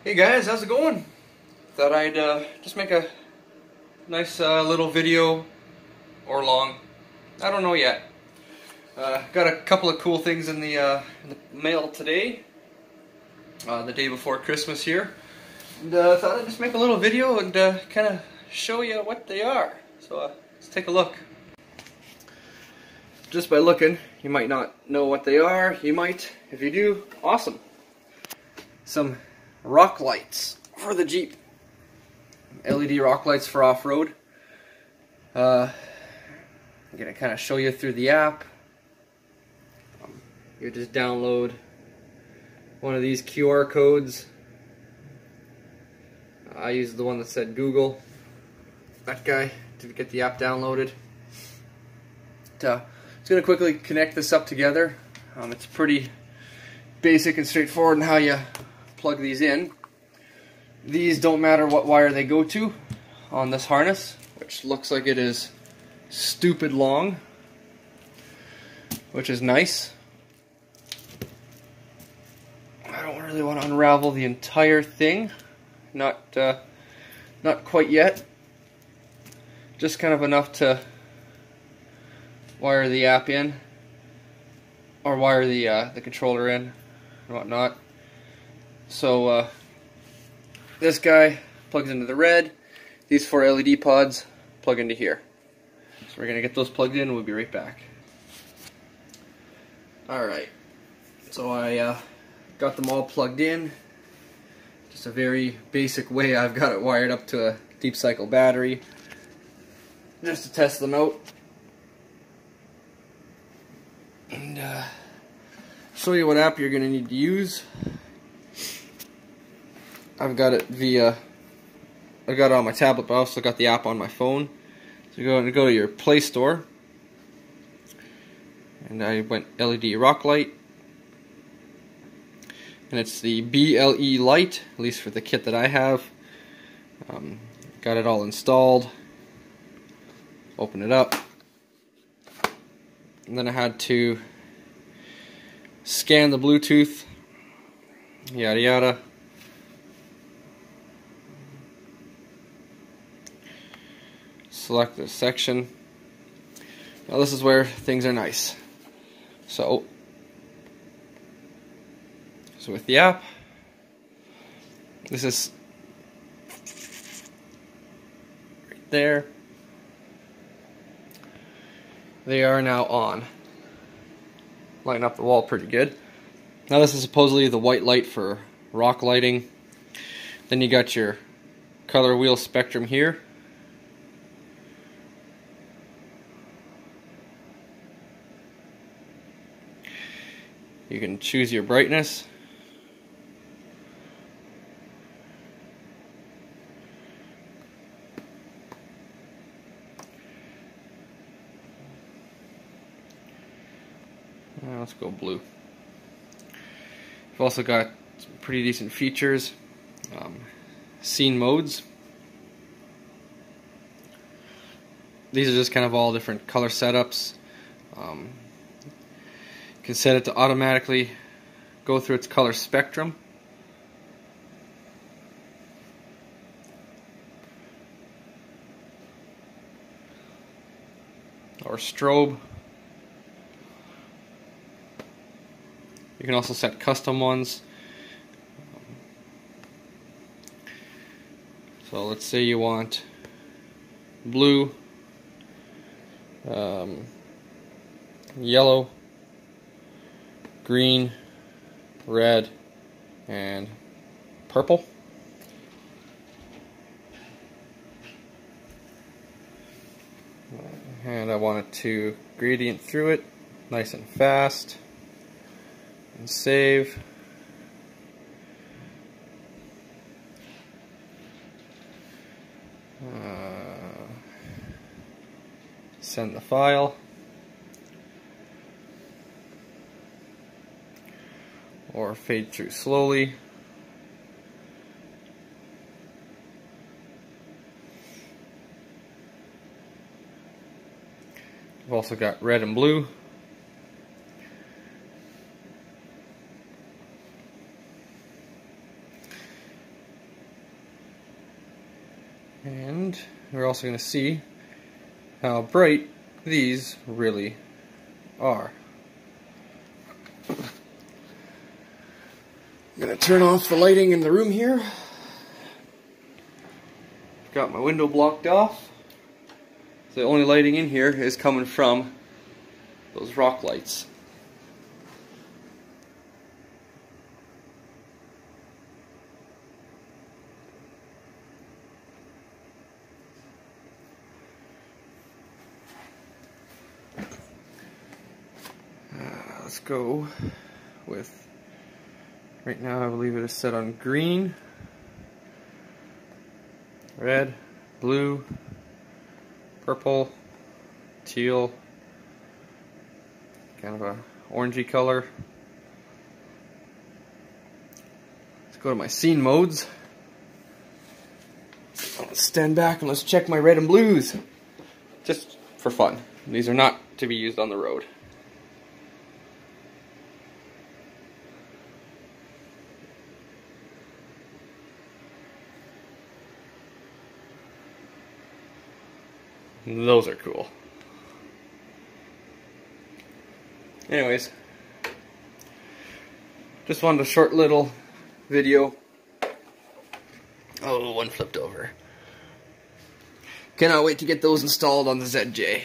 Hey guys, how's it going? Thought I'd just make a nice little video, or long, I don't know yet. Got a couple of cool things in the mail today, the day before Christmas here. And thought I'd just make a little video and kind of show you what they are. So let's take a look. Just by looking, you might not know what they are. You might. If you do, awesome. Some rock lights for the Jeep. LED rock lights for off-road. I'm going to kind of show you through the app. You just download one of these QR codes. I used the one that said Google. That guy to get the app downloaded. It's going to quickly connect this up together. It's pretty basic and straightforward in how you plug these in. These don't matter what wire they go to on this harness, which looks like it is stupid long, which is nice. I don't really want to unravel the entire thing, not quite yet. Just kind of enough to wire the app in, or wire the controller in and whatnot. So this guy plugs into the red. These 4 LED pods plug into here. So we're going to get those plugged in and we'll be right back. Alright, so I got them all plugged in. Just a very basic way. I've got it wired up to a deep cycle battery just to test them out. And show you what app you're going to need to use. I've got it on my tablet, but I also got the app on my phone. So you're going to go to your Play Store, and I went LED rock light, and it's the BLE light, at least for the kit that I have. Got it all installed. Open it up, and then I had to scan the Bluetooth, yada yada. Select this section. Now this is where things are nice. So with the app, this is right there. They are now on. Lighting up the wall pretty good. Now this is supposedly the white light for rock lighting. Then you got your color wheel spectrum here. You can choose your brightness. Let's go blue. You've also got some pretty decent features. Scene modes. These are just kind of all different color setups. You can set it to automatically go through its color spectrum. Or strobe. You can also set custom ones. So let's say you want blue, yellow, green, red, and purple. And I want it to gradient through it, nice and fast. And save. Send the file. Or fade through slowly. We've also got red and blue. And we're also going to see how bright these really are. I'm going to turn off the lighting in the room here. Got my window blocked off. The only lighting in here is coming from those rock lights. Let's go with, right now I believe it is set on green, red, blue, purple, teal, kind of a orangey color. Let's go to my scene modes. Let's stand back and let's check my red and blues. Just for fun. These are not to be used on the road. Those are cool. Anyways, just wanted a short little video. Oh, one flipped over. Cannot wait to get those installed on the ZJ.